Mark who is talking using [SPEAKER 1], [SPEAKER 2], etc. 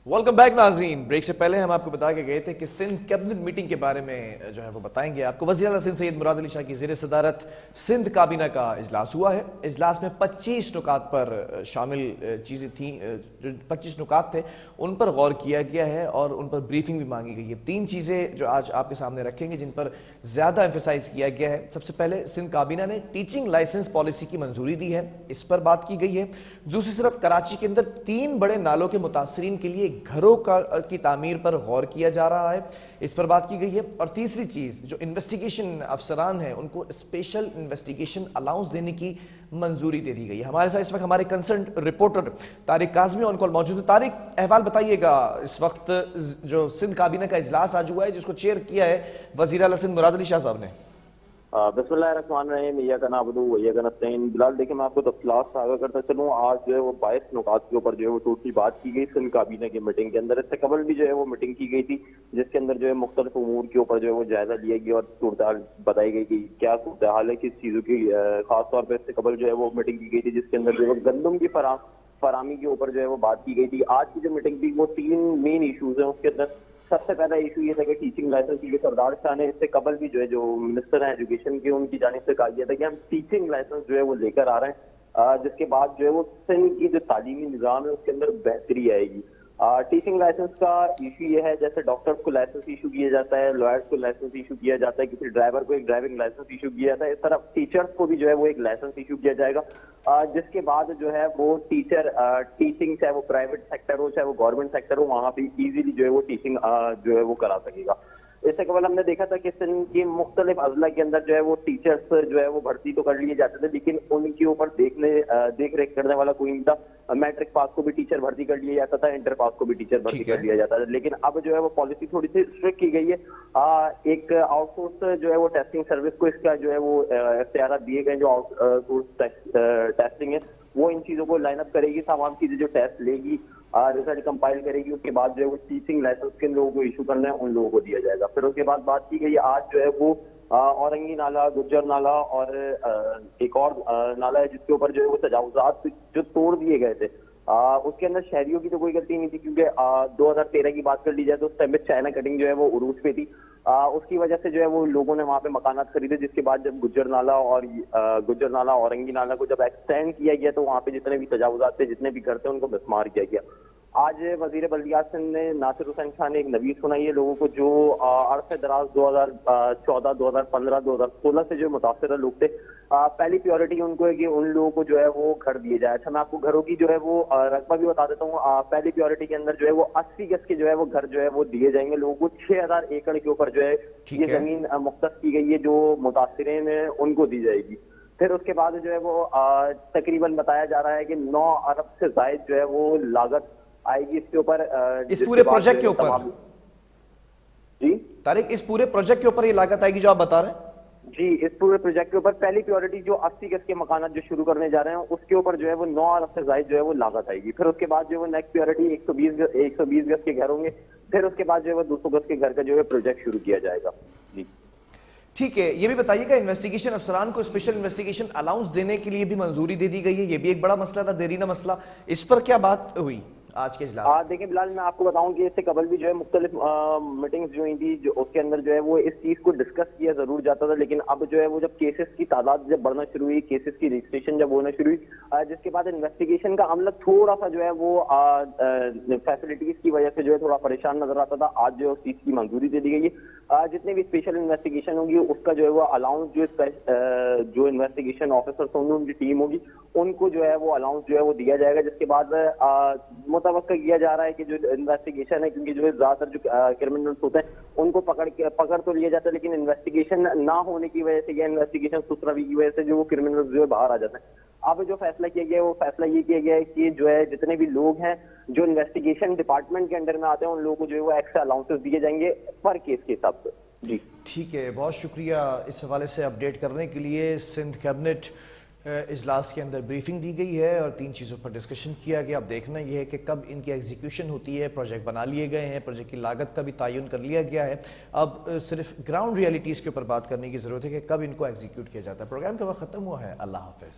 [SPEAKER 1] Welcome back नाज़रीन। Break से पहले हम आपको बता के गए थे कि सिंध कैबिनेट मीटिंग के बारे में जो है वो बताएंगे आपको। वज़ीर आला सिंध सैयद मुराद अली शाह की ज़ेर सदारत सिंध काबीना का इजलास हुआ है। इजलास में 25 नुकात पर शामिल चीज़ें थीं, जो 25 नुकात थे उन पर गौर किया गया है और उन पर ब्रीफिंग भी मांगी गई है। 3 चीज़ें जो आज आपके सामने रखेंगे जिन पर ज़्यादा एम्फेसाइज किया गया है। सबसे पहले सिंध काबीना ने टीचिंग लाइसेंस पॉलिसी की मंजूरी दी है, इस पर बात की गई है। दूसरी तरफ कराची के अंदर 3 बड़े नालों के मुतासरीन के लिए घरों की तामीर पर गौर किया जा रहा है, इस पर बात की गई है। और तीसरी चीज, जो इन्वेस्टिगेशन अफसरान है उनको स्पेशल इन्वेस्टिगेशन अलाउंस देने की मंजूरी दे दी गई है। हमारे साथ इस वक्त हमारे concern reporter Tariq Kazmi on call मौजूद है। तारिक, अहवाल बताइएगा। इस वक्त जो सिंध काबीना का इजलास आज हुआ है जिसको चेयर किया है वज़ीर आला सिंध मुराद अली शाह साहब ने।
[SPEAKER 2] बिस्मिल्लाहिर्रहमानिर्रहीम, इय्याका नअबुदु व इय्याका नस्तईन। बिलाल, देखिए मैं आपको तफसीलात साझा करता चलूँ। आज जो है वो 22 नुकात के ऊपर जो है वो टोटली बात की गई सिंध काबीना की मीटिंग के अंदर। इससे कबल भी जो है वो मीटिंग की गई थी जिसके अंदर जो है मुख्तलिफ उमूर के ऊपर जो है वो जायजा लिया गया और सूरत हाल बताई गई कि क्या सूरत हाल है, किस चीज़ों की खास तौर पर इससे कबल जो है वो मीटिंग की गई थी जिसके अंदर जो है गंदम की फरामी के ऊपर जो है वो बात की गई थी। आज की जो मीटिंग थी वो 3 मेन इशूज हैं। उसके अंदर सबसे पहला इशू ये था कि टीचिंग लाइसेंस के सरदार शाह ने इससे कबल भी जो है जो मिनिस्टर हैं एजुकेशन के उनकी जानिब से कहा गया था कि हम टीचिंग लाइसेंस जो है वो लेकर आ रहे हैं, जिसके बाद जो है वो सिंध की जो तालीमी निज़ाम है उसके अंदर बेहतरी आएगी। टीचिंग लाइसेंस का इशू ये है, जैसे डॉक्टर्स को लाइसेंस इशू किया जाता है, लॉयर्स को लाइसेंस इशू किया जाता है, किसी ड्राइवर को एक ड्राइविंग लाइसेंस इशू किया जाता है, इस तरह टीचर्स को भी जो है वो एक लाइसेंस इशू किया जाएगा, जिसके बाद जो है वो टीचर टीचिंग चाहे वो प्राइवेट सेक्टर हो चाहे वो गवर्नमेंट सेक्टर हो वहां पे इजीली जो है वो टीचिंग जो है वो करा सकेगा। इससे कबल हमने देखा था कि सिंध की मुख्तलिफ अजला के अंदर जो है वो टीचर्स जो है वो भर्ती तो कर लिए जाते थे, लेकिन उनके ऊपर देख रेख करने वाला कोई नहीं था। मैट्रिक पास को भी टीचर भर्ती कर लिया जाता था, इंटर पास को भी टीचर भर्ती कर लिया जाता था, लेकिन अब जो है वो पॉलिसी थोड़ी सी स्ट्रिक्ट की गई है। एक आउटसोर्स जो है वो टेस्टिंग सर्विस को इसका जो है वो इख्तियार दिए गए, जो आउटसोर्स टेस्टिंग है वो इन चीजों को लाइन अप करेगी, तमाम चीजें जो टेस्ट लेगी, रिजल्ट कंपाइल करेगी, उसके बाद जो है वो टीचिंग लाइसेंस किन लोगों को इशू करना है उन लोगों को दिया जाएगा। फिर उसके बाद बात की गई आज जो है वो औरंगी नाला, गुज्जर नाला और एक और नाला है जिसके ऊपर जो है वो तजावुजात जो तोड़ दिए गए थे, उसके अंदर शहरियों की तो कोई गलती नहीं थी, क्योंकि 2013 की बात कर ली जाए तो उस टाइम में चाइना कटिंग जो है वो उरूज पे थी। उसकी वजह से जो है वो लोगों ने वहां पे मकानात खरीदे, जिसके बाद जब गुज्जर नाला औरंगी नाला को जब एक्सटेंड किया गया तो वहां पे जितने भी तजावुजात थे, जितने भी घर थे, उनको मिसमार किया गया। आज वजीर बल्दियात सिंध ने नासिर हुसैन खान ने एक नवीस सुनाई है लोगों को, जो अरसे दराज 2014, 2015, 2016 से जो मुतासर लोग थे, पहली प्रायोरिटी उनको है कि उन लोगों को जो है वो घर दिए जाए। अच्छा, मैं आपको घरों की जो है वो रकबा भी बता देता हूँ। पहली प्रायोरिटी के अंदर जो है वो 80 गज के जो है वो घर जो है वो दिए जाएंगे लोगों को। 6000 एकड़ के ऊपर जो है ये जमीन मुख्तस की गई है जो मुतासरीन है उनको दी जाएगी। फिर उसके बाद जो है वो तकरीबन बताया जा रहा है कि 9 अरब से जायद जो है वो लागत आएगी इसके ऊपर,
[SPEAKER 1] इस पूरे प्रोजेक्ट के ऊपर।
[SPEAKER 2] जी
[SPEAKER 1] तारिक, इस पूरे प्रोजेक्ट के ऊपर ये लागत आएगी जो आप बता रहे हैं?
[SPEAKER 2] जी, इस पूरे प्रोजेक्ट के ऊपर पहली प्रायोरिटी जो 80 गज के मकानात जो शुरू करने जा रहे हैं उसके ऊपर जो है वो 9 अरब से जायद जो है वो लागत आएगी। फिर उसके बाद जो है वो नेक्स्ट प्रायोरिटी 120 गज के घर होंगे। फिर उसके बाद जो है वो 200 गज के घर का जो है प्रोजेक्ट शुरू किया जाएगा। जी
[SPEAKER 1] ठीक है, ये भी बताइएगा, इन्वेस्टिगेशन अफसरान को स्पेशल इन्वेस्टिगेशन अलाउंस देने के लिए भी मंजूरी दे दी गई है। ये भी एक बड़ा मसला था, देरीना मसला, इस पर क्या बात हुई आज के इजलास?
[SPEAKER 2] देखिए बिलाल, मैं आपको बताऊं कि इससे कबल भी जो है मुख्तलिफ मीटिंग्स जो हुई थी, जो उसके अंदर जो है वो इस चीज को डिस्कस किया जरूर जाता था, लेकिन अब जो है वो जब केसेस की तादाद जब बढ़ना शुरू हुई, केसेस की रजिस्ट्रेशन जब होना शुरू हुई, जिसके बाद इन्वेस्टिगेशन का अमला थोड़ा सा जो है वो फैसिलिटीज की वजह से जो है थोड़ा परेशान नजर आता था। आज जो उस चीज की मंजूरी दे दी गई है, जितने भी स्पेशल इन्वेस्टिगेशन होगी उसका जो है वो अलाउंस जो इन्वेस्टिगेशन ऑफिसर्स होंगे, उनकी टीम होगी, उनको जो है वो अलाउंस जो है वो दिया जाएगा, जिसके बाद मुतवक्का किया जा रहा है कि जो इन्वेस्टिगेशन है, क्योंकि जो ज्यादातर जो क्रिमिनल्स होते हैं उनको पकड़ तो लिया जाता है, लेकिन इन्वेस्टिगेशन ना होने की वजह से या इन्वेस्टिगेशन सुथरावी की वजह से जो वो क्रिमिनल्स जो है बाहर आ जाते हैं। अब जो फैसला किया गया है वो फैसला ये किया गया है कि जो है जितने भी लोग हैं जो इन्वेस्टिगेशन डिपार्टमेंट के अंडर में आते हैं उन लोगों को जो है वो एक्स्ट्रा अलाउंसेस दिए जाएंगे पर केस के हिसाब से। जी
[SPEAKER 1] ठीक है, बहुत शुक्रिया इस हवाले से अपडेट करने के लिए। सिंध कैबिनेट इजलास के अंदर ब्रीफिंग दी गई है और 3 चीज़ों पर डिस्कशन किया गया। अब देखना यह है कि कब इनकी एग्जीक्यूशन होती है। प्रोजेक्ट बना लिए गए हैं, प्रोजेक्ट की लागत का भी तयन कर लिया गया है। अब सिर्फ ग्राउंड रियलिटीज़ के ऊपर बात करने की ज़रूरत है कि कब इनको एग्जीक्यूट किया जाता है। प्रोग्राम का वक्त ख़त्म हुआ है। अल्लाह हाफ़िज़।